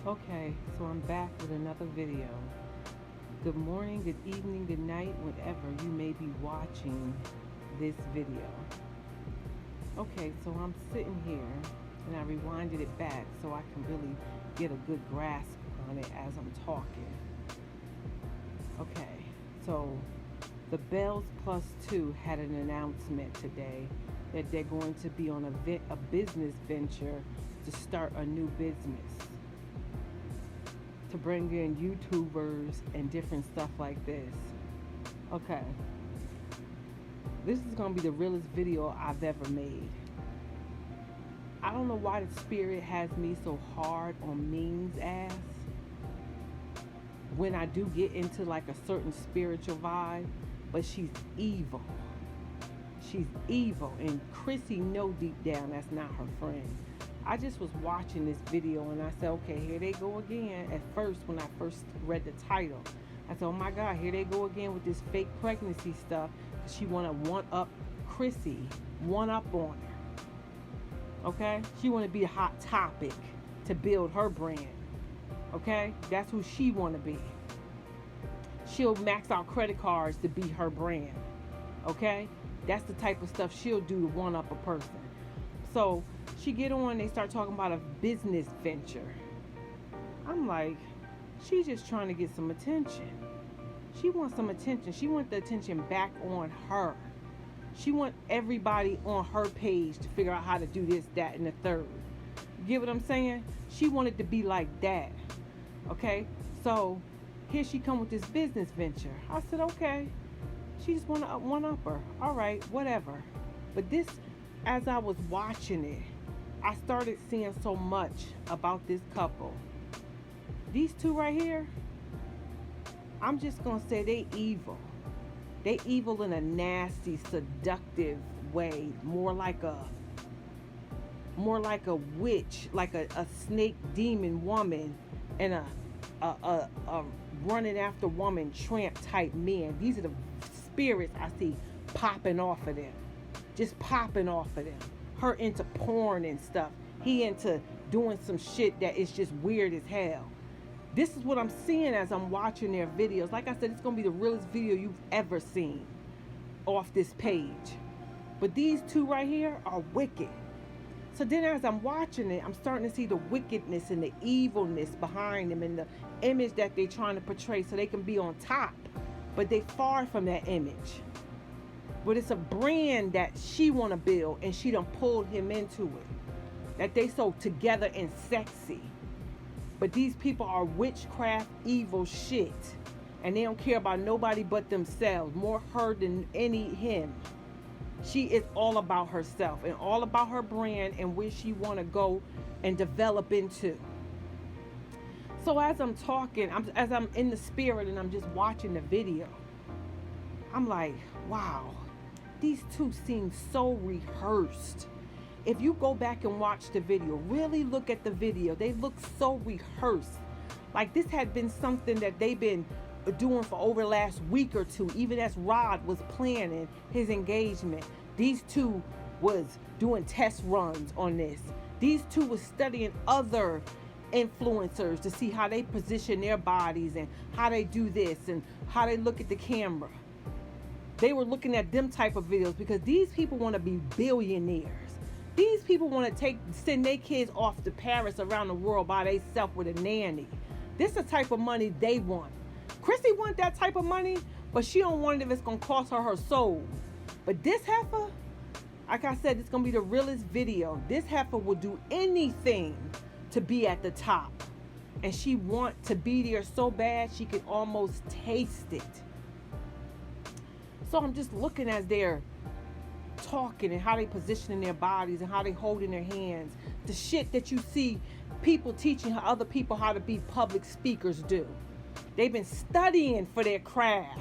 Okay, so I'm back with another video. Good morning, good evening, good night, whatever you may be watching this video. Okay, so I'm sitting here and I rewinded it back so I can really get a good grasp on it as I'm talking. Okay, so the Bells Plus 2 had an announcement today that they're going to be on a business venture to start a new business, to bring in YouTubers and different stuff like this. Okay, this is gonna be the realest video I've ever made. I don't know why the spirit has me so hard on Ming's ass when I do get into like a certain spiritual vibe, but she's evil. She's evil, and Chrissy know deep down that's not her friend. I just was watching this video and I said, okay, here they go again. At first, when I first read the title, I said, oh my God, here they go again with this fake pregnancy stuff. She want to one up Chrissy, one up on her. Okay? She want to be a hot topic to build her brand. Okay? That's who she want to be. She'll max out credit cards to be her brand. Okay? That's the type of stuff she'll do to one up a person. So she get on, they start talking about a business venture. I'm like, she's just trying to get some attention. She wants some attention. She wants the attention back on her. She wants everybody on her page to figure out how to do this, that, and the third. You get what I'm saying? She wanted to be like that. Okay? So here she come with this business venture. I said, okay. She just want to one up her. All right, whatever. But this, as I was watching it, I started seeing so much about this couple. These two right here, I'm just going to say they evil. They evil in a nasty, seductive way. More like a witch, like a snake demon woman and a running after woman tramp type man. These are the spirits I see popping off of them. Just popping off of them. Her into porn and stuff. He into doing some shit that is just weird as hell. This is what I'm seeing as I'm watching their videos. Like I said, it's going to be the realest video you've ever seen off this page. But these two right here are wicked. So then as I'm watching it, I'm starting to see the wickedness and the evilness behind them and the image that they're trying to portray so they can be on top. But they far from that image. But it's a brand that she want to build, and she done pulled him into it. That they so together and sexy. But these people are witchcraft, evil shit. And they don't care about nobody but themselves. More her than any him. She is all about herself and all about her brand and where she want to go and develop into. So as I'm talking, as I'm in the spirit and I'm just watching the video, I'm like, wow, these two seem so rehearsed. If you go back and watch the video, really look at the video, they look so rehearsed. Like this had been something that they've been doing for over the last week or two. Even as Rod was planning his engagement, these two was doing test runs on this. These two was studying other influencers to see how they position their bodies and how they do this and how they look at the camera. They were looking at them type of videos because these people want to be billionaires. These people want to send their kids off to Paris around the world by themselves with a nanny. This is the type of money they want. Chrissy want that type of money, but she don't want it if it's going to cost her her soul. But this heifer, like I said, it's going to be the realest video. This heifer will do anything to be at the top. And she want to be there so bad she can almost taste it. So I'm just looking as they're talking and how they positioning their bodies and how they holding their hands. The shit that you see people teaching other people how to be public speakers do. They've been studying for their craft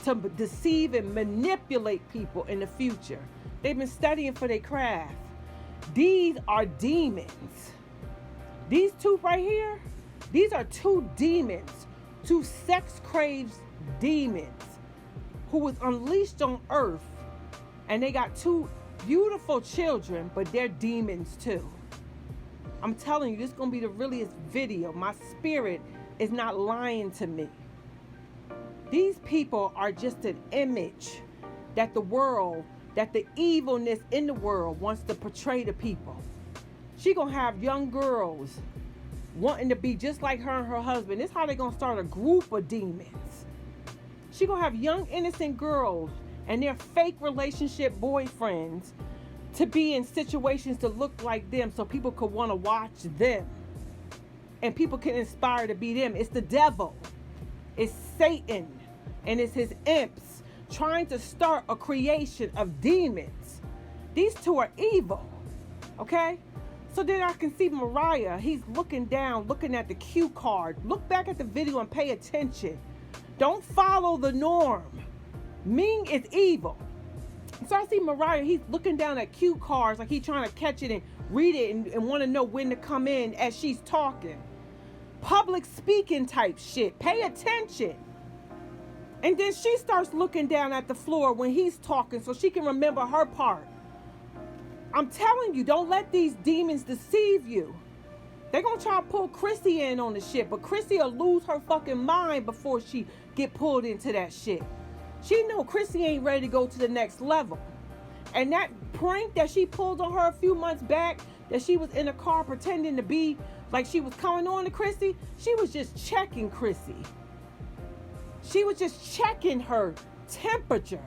to deceive and manipulate people in the future. They've been studying for their craft. These are demons. These two right here, these are two demons, two sex crazed demons who was unleashed on earth, and they got two beautiful children, but they're demons too. I'm telling you, this is going to be the realest video. My spirit is not lying to me. These people are just an image that the world, that the evilness in the world wants to portray to people. She going to have young girls wanting to be just like her and her husband. This is how they going to start a group of demons. She going to have young innocent girls and their fake relationship boyfriends to be in situations to look like them so people could want to watch them. And people can inspire to be them. It's the devil. It's Satan. And it's his imps trying to start a creation of demons. These two are evil. Okay? So then I can see Mariah. He's looking down, looking at the cue card. Look back at the video and pay attention. Don't follow the norm. Ming is evil. So I see Mariah, he's looking down at cue cards like he's trying to catch it and read it and want to know when to come in as she's talking. Public speaking type shit. Pay attention. And then she starts looking down at the floor when he's talking so she can remember her part. I'm telling you, don't let these demons deceive you. They're going to try to pull Chrissy in on the shit, but Chrissy will lose her fucking mind before she get pulled into that shit. She know Chrissy ain't ready to go to the next level. And that prank that she pulled on her a few months back, that she was in a car pretending to be like she was coming on to Chrissy, she was just checking Chrissy. She was just checking her temperature.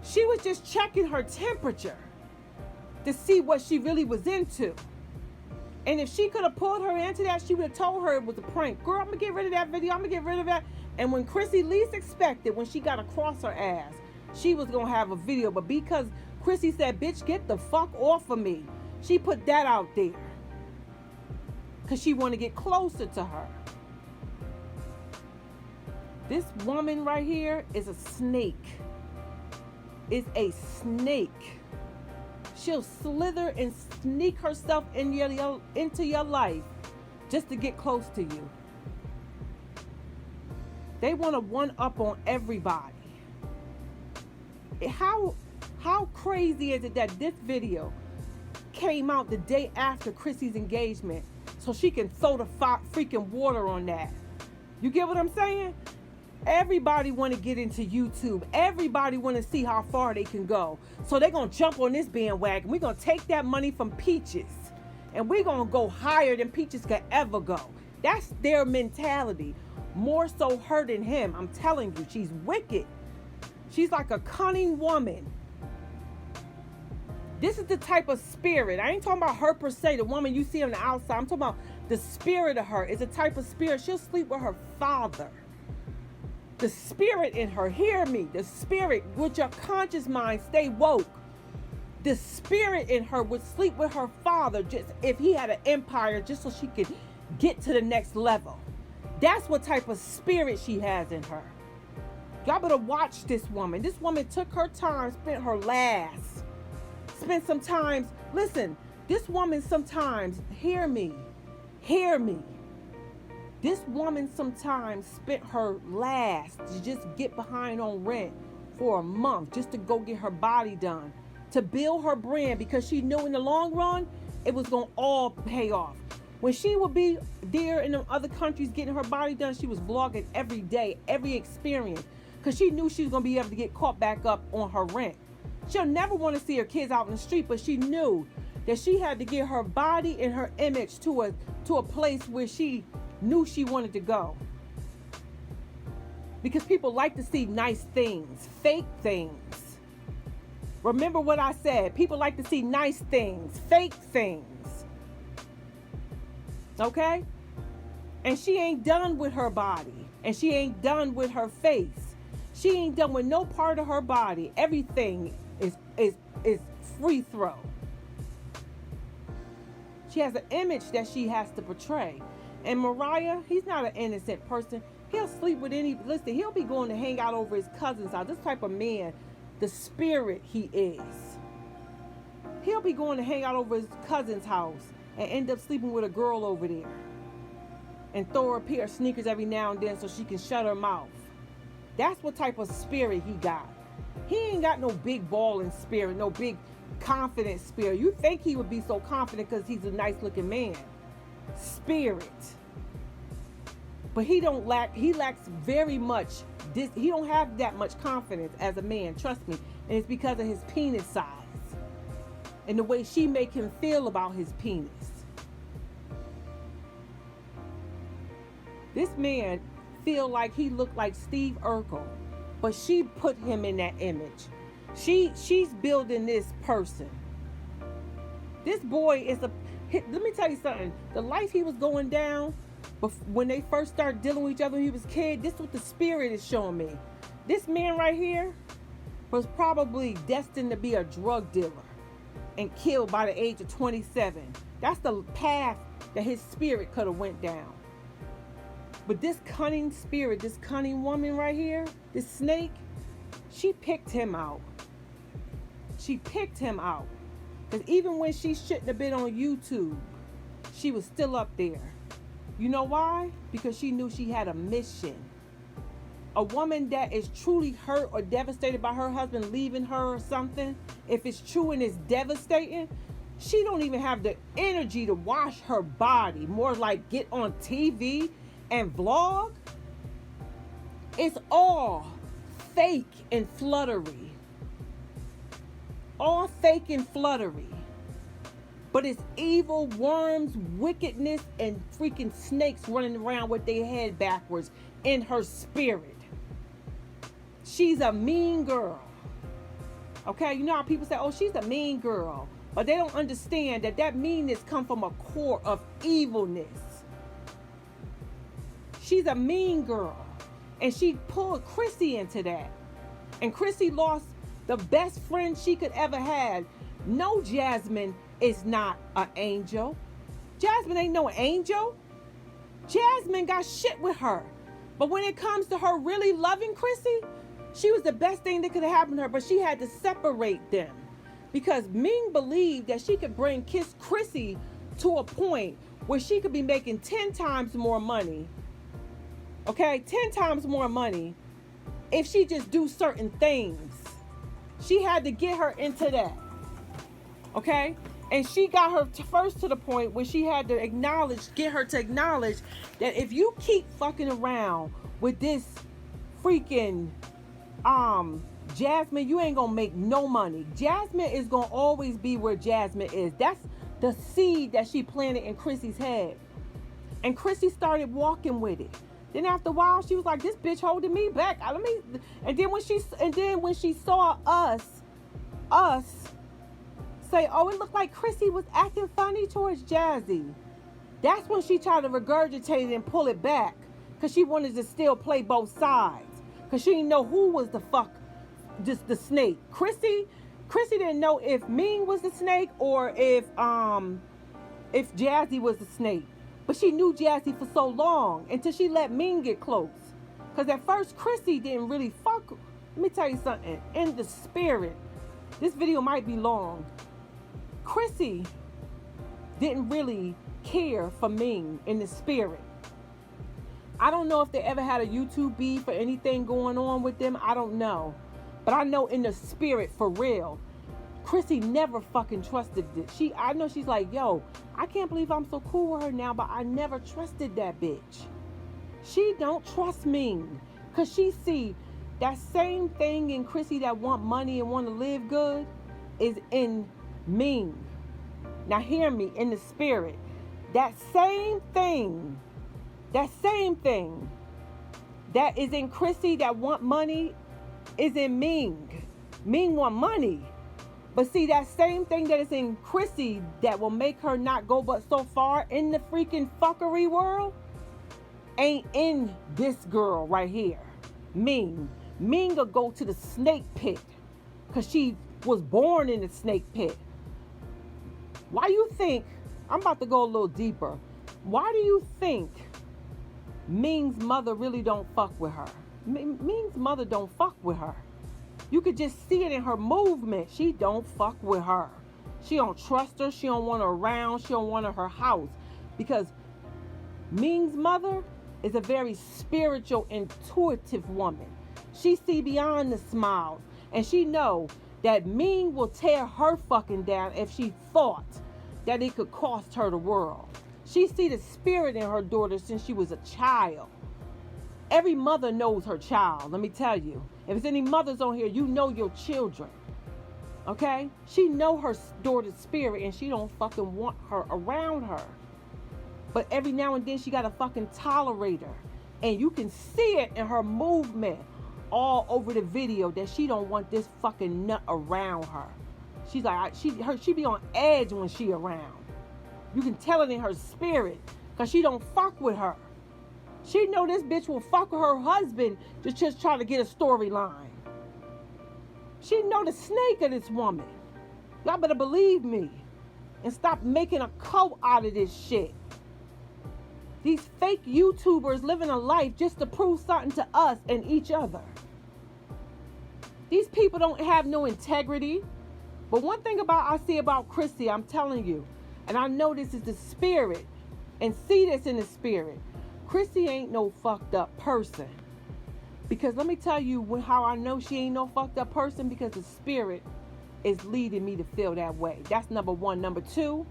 She was just checking her temperature to see what she really was into. And if she could have pulled her into that, she would have told her it was a prank. Girl, I'm going to get rid of that video. I'm going to get rid of that. And when Chrissy least expected, when she got across her ass, she was going to have a video. But because Chrissy said, bitch, get the fuck off of me, she put that out there. Because she wanted to get closer to her. This woman right here is a snake. Is a snake. She'll slither and sneak herself into your life just to get close to you. They want to one up on everybody. How crazy is it that this video came out the day after Chrissy's engagement so she can throw the freaking water on that? You get what I'm saying? Everybody want to get into YouTube. Everybody want to see how far they can go. So they're going to jump on this bandwagon. We're going to take that money from Peaches. And we're going to go higher than Peaches could ever go. That's their mentality. More so her than him. I'm telling you, she's wicked. She's like a cunning woman. This is the type of spirit. I ain't talking about her per se, the woman you see on the outside. I'm talking about the spirit of her. It's a type of spirit. She'll sleep with her father. The spirit in her, hear me, the spirit with your conscious mind, stay woke. The spirit in her would sleep with her father just if he had an empire, just so she could get to the next level. That's what type of spirit she has in her. Y'all better watch this woman. This woman took her time, spent her last. Spent some time, listen, this woman sometimes, hear me. This woman sometimes spent her last to just get behind on rent for a month just to go get her body done, to build her brand, because she knew in the long run it was going to all pay off. When she would be there in the other countries getting her body done, she was vlogging every day, every experience, because she knew she was going to be able to get caught back up on her rent. She'll never want to see her kids out in the street, but she knew that she had to get her body and her image to a place where she knew she wanted to go. Because people like to see nice things, fake things. Remember what I said. People like to see nice things, fake things. Okay? And she ain't done with her body. And she ain't done with her face. She ain't done with no part of her body. Everything is free throw. She has an image that she has to portray. And Mariah, he's not an innocent person. He'll sleep with listen, he'll be going to hang out over his cousin's house. This type of man, the spirit he is. He'll be going to hang out over his cousin's house and end up sleeping with a girl over there. And throw her a pair of sneakers every now and then so she can shut her mouth. That's what type of spirit he got. He ain't got no big balling spirit, no big confident spirit. You think he would be so confident because he's a nice looking man. Spirit. But he lacks very much he don't have that much confidence as a man, trust me. And it's because of his penis size and the way she make him feel about his penis. This man feel like he looked like Steve Urkel, but she put him in that image. She's building this person. This boy is let me tell you something. The life he was going down, but when they first started dealing with each other when he was a kid, this is what the spirit is showing me. This man right here was probably destined to be a drug dealer and killed by the age of 27. That's the path that his spirit could have went down. But this cunning spirit, this cunning woman right here, this snake, she picked him out. She picked him out. Because even when she shouldn't have been on YouTube, she was still up there. You know why? Because she knew she had a mission. A woman that is truly hurt or devastated by her husband leaving her or something, if it's true and it's devastating, she don't even have the energy to wash her body. More like get on TV and vlog. It's all fake and fluttery. All fake and fluttery. But it's evil, worms, wickedness, and freaking snakes running around with their head backwards in her spirit. She's a mean girl. Okay, you know how people say, oh, she's a mean girl. But they don't understand that meanness comes from a core of evilness. She's a mean girl. And she pulled Chrissy into that. And Chrissy lost the best friend she could ever have. No, Jasmine is not an angel. Jasmine ain't no angel. Jasmine got shit with her. But when it comes to her really loving Chrissy, she was the best thing that could have happened to her, but she had to separate them. Because Ming believed that she could bring Chrissy to a point where she could be making 10 times more money. Okay, 10 times more money if she just do certain things. She had to get her into that. Okay? And she got her first to the point where she had to get her to acknowledge that if you keep fucking around with this freaking Jasmine, you ain't gonna make no money. Jasmine is gonna always be where Jasmine is. That's the seed that she planted in Chrissy's head. And Chrissy started walking with it. Then after a while, she was like, "This bitch holding me back." And then when she saw us say, "Oh, it looked like Chrissy was acting funny towards Jazzy," that's when she tried to regurgitate it and pull it back, because she wanted to still play both sides, because she didn't know who was the fuck, just the snake. Chrissy didn't know if Ming was the snake or if Jazzy was the snake. But she knew Jazzy for so long until she let Ming get close. Because at first, Chrissy didn't really fuck. Let me tell you something. In the spirit, this video might be long. Chrissy didn't really care for Ming in the spirit. I don't know if they ever had a YouTube beef or anything going on with them. I don't know. But I know in the spirit, for real, Chrissy never fucking trusted it. I know she's like, yo, I can't believe I'm so cool with her now, but I never trusted that bitch. She don't trust Ming, because she see that same thing in Chrissy that want money and want to live good is in Ming. Now hear me, in the spirit. That same thing that is in Chrissy that want money is in Ming. Ming want money. But see, that same thing that is in Chrissy that will make her not go but so far in the freaking fuckery world ain't in this girl right here, Ming. Ming will go to the snake pit because she was born in the snake pit. Why do you think, I'm about to go a little deeper. Why do you think Ming's mother really don't fuck with her? Ming's mother don't fuck with her. You could just see it in her movement. She don't fuck with her. She don't trust her. She don't want her around. She don't want her house. Because Ming's mother is a very spiritual, intuitive woman. She see beyond the smiles. And she know that Ming will tear her fucking down if she thought that it could cost her the world. She see the spirit in her daughter since she was a child. Every mother knows her child, let me tell you. If there's any mothers on here, you know your children. Okay? She know her daughter's spirit and she don't fucking want her around her. But every now and then she gotta fucking tolerate her. And you can see it in her movement all over the video that she don't want this fucking nut around her. She's like, she be on edge when she around. You can tell it in her spirit because she don't fuck with her. She know this bitch will fuck with her husband to just try to get a storyline. She know the snake of this woman. Y'all better believe me and stop making a cult out of this shit. These fake YouTubers living a life just to prove something to us and each other. These people don't have no integrity. But one thing I see about Chrissy, I'm telling you, and I know this is the spirit, and see this in the spirit. Chrissy ain't no fucked up person. Because let me tell you how I know she ain't no fucked up person, because the spirit is leading me to feel that way. That's number one. Number two,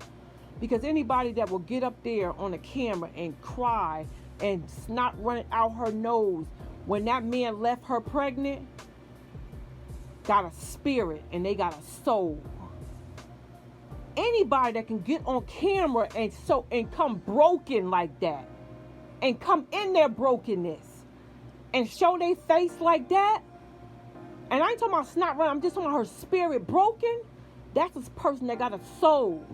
because anybody that will get up there on the camera and cry and snot running out her nose when that man left her pregnant, got a spirit and they got a soul. Anybody that can get on camera and come broken like that, and come in their brokenness and show their face like that, and I ain't talking about snot running, I'm just talking about her spirit broken, that's a person that got a soul.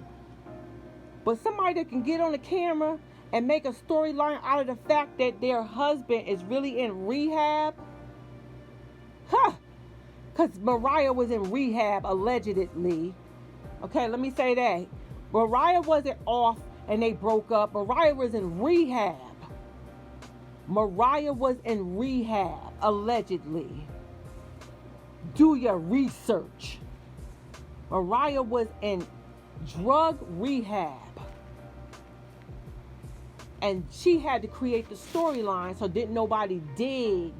But somebody that can get on the camera and make a storyline out of the fact that their husband is really in rehab, because Mariah was in rehab, allegedly. Okay, let me say that. Mariah wasn't off and they broke up. Mariah was in rehab. Mariah was in rehab, allegedly. Do your research. Mariah was in drug rehab. And she had to create the storyline so didn't nobody dig.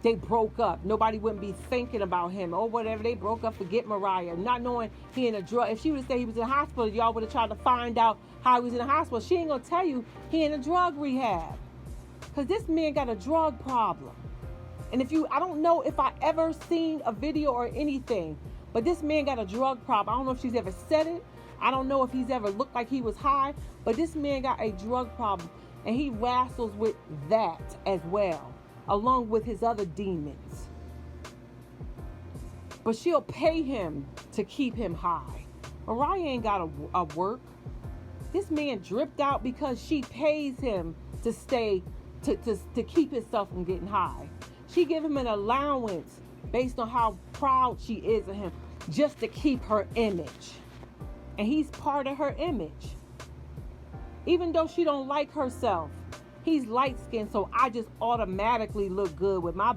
They broke up. Nobody wouldn't be thinking about him. Or whatever, they broke up, forget Mariah. Not knowing he in a drug. If she would have said he was in the hospital, y'all would have tried to find out how he was in the hospital. She ain't going to tell you he in a drug rehab. Because this man got a drug problem. And I don't know if I ever seen a video or anything, but this man got a drug problem. I don't know if she's ever said it. I don't know if he's ever looked like he was high, but this man got a drug problem. And he wrestles with that as well, along with his other demons. But she'll pay him to keep him high. Mariah ain't got a work. This man dripped out because she pays him to stay, to keep himself from getting high. She give him an allowance based on how proud she is of him, just to keep her image. And he's part of her image. Even though she don't like herself, he's light-skinned, so I just automatically look good with my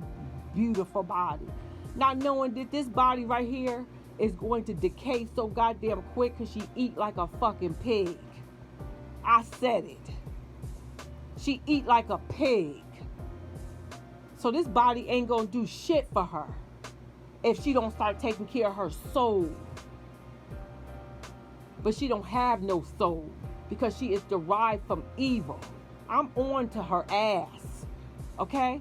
beautiful body. Not knowing that this body right here is going to decay so goddamn quick because she eat like a fucking pig. I said it. She eat like a pig. So this body ain't gonna do shit for her if she don't start taking care of her soul. But she don't have no soul because she is derived from evil. I'm on to her ass, okay?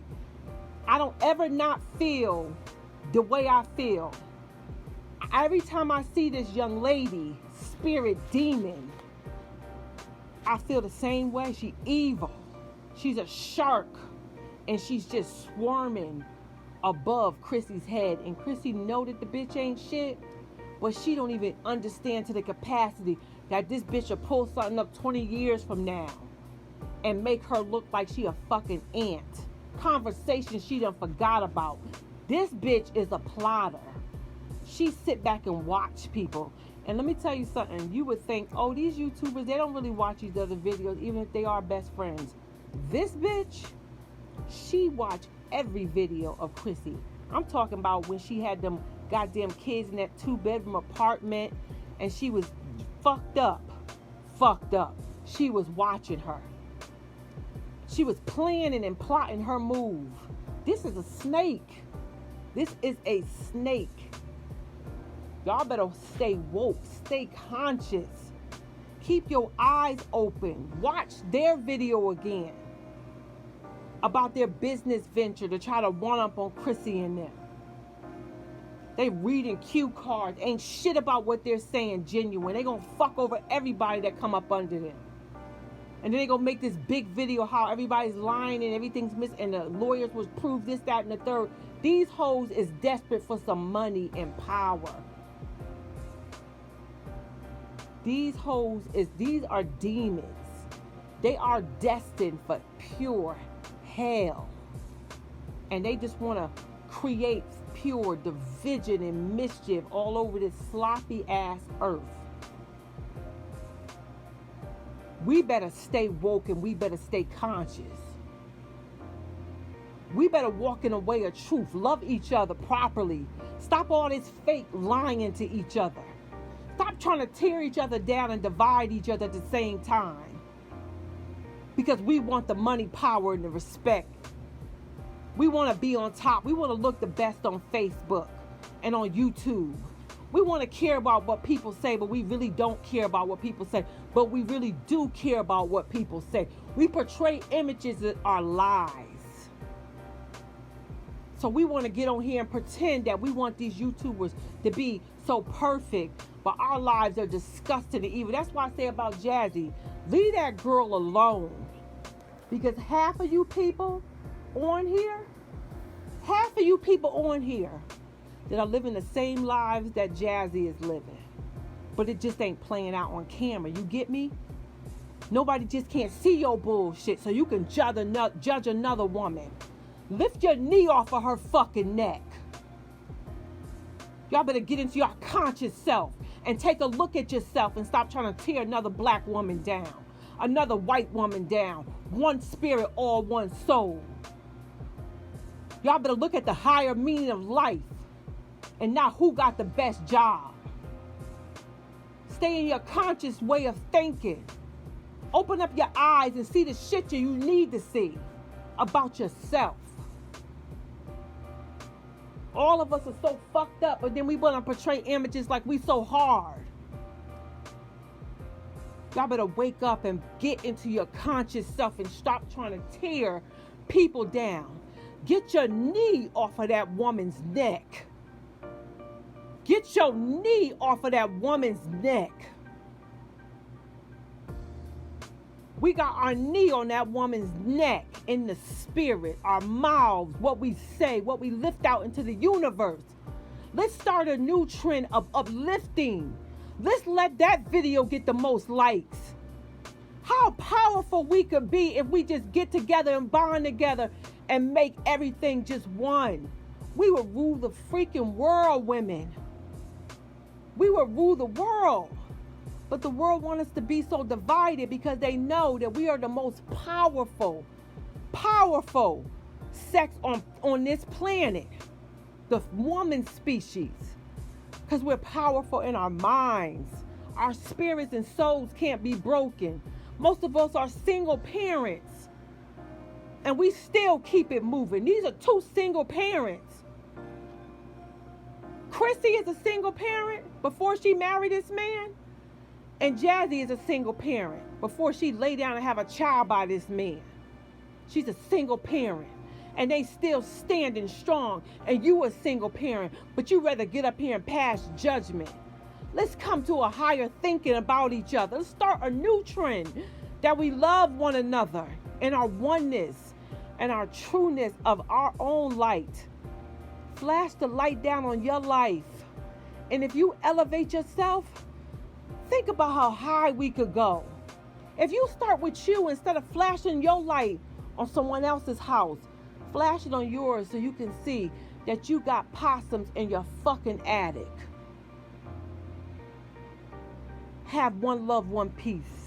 I don't ever not feel the way I feel. Every time I see this young lady, spirit demon, I feel the same way. She evil. She's a shark, and she's just swarming above Chrissy's head. And Chrissy know that the bitch ain't shit, but she don't even understand to the capacity that this bitch will pull something up 20 years from now and make her look like she a fucking ant. Conversation she done forgot about. This bitch is a plotter. She sit back and watch people. And let me tell you something. You would think, oh, these YouTubers, they don't really watch these other videos, even if they are best friends. This bitch, she watched every video of Chrissy. I'm talking about when she had them goddamn kids in that 2-bedroom apartment and she was fucked up. She was watching her. She was planning and plotting her move. This is a snake. This is a snake. Y'all better stay woke, stay conscious. Keep your eyes open. Watch their video again about their business venture to try to one up on Chrissy and them. They reading cue cards, ain't shit about what they're saying genuine. They gonna fuck over everybody that come up under them. And then they gonna make this big video how everybody's lying and everything's missing and the lawyers will prove this, that, and the third. These hoes is desperate for some money and power. These are demons. They are destined for pure hell. And they just want to create pure division and mischief all over this sloppy ass earth. We better stay woke and we better stay conscious. We better walk in a way of truth. Love each other properly. Stop all this fake lying to each other. Stop trying to tear each other down and divide each other at the same time. Because we want the money, power, and the respect. We want to be on top. We want to look the best on Facebook and on YouTube. We want to care about what people say, but we really don't care about what people say. But we really do care about what people say. We portray images that are lies. So we want to get on here and pretend that we want these YouTubers to be so perfect, but our lives are disgusting and evil. That's why I say about Jazzy, leave that girl alone. Because half of you people on here that are living the same lives that Jazzy is living. But it just ain't playing out on camera. You get me? Nobody just can't see your bullshit so you can judge another woman. Lift your knee off of her fucking neck. Y'all better get into your conscious self and take a look at yourself and stop trying to tear another black woman down, another white woman down. One spirit, all one soul. Y'all better look at the higher meaning of life and not who got the best job. Stay in your conscious way of thinking. Open up your eyes and see the shit you need to see about yourself. All of us are so fucked up, but then we want to portray images like we so hard. Y'all better wake up and get into your conscious self and stop trying to tear people down. Get your knee off of that woman's neck. Get your knee off of that woman's neck. We got our knee on that woman's neck in the spirit, our mouths, what we say, what we lift out into the universe. Let's start a new trend of uplifting. Let's let that video get the most likes. How powerful we could be if we just get together and bond together and make everything just one. We would rule the freaking world, women. We would rule the world. But the world wants us to be so divided because they know that we are the most powerful sex on this planet. The woman species. Because we're powerful in our minds. Our spirits and souls can't be broken. Most of us are single parents. And we still keep it moving. These are two single parents. Chrissy is a single parent before she married this man. And Jazzy is a single parent before she lay down and have a child by this man. She's a single parent. And they still standing strong. And you a single parent. But you rather get up here and pass judgment. Let's come to a higher thinking about each other. Let's start a new trend. That we love one another. And our oneness. And our trueness of our own light. Flash the light down on your life. And if you elevate yourself, think about how high we could go. If you start with you instead of flashing your light on someone else's house, flash it on yours so you can see that you got possums in your fucking attic. Have one love, one peace.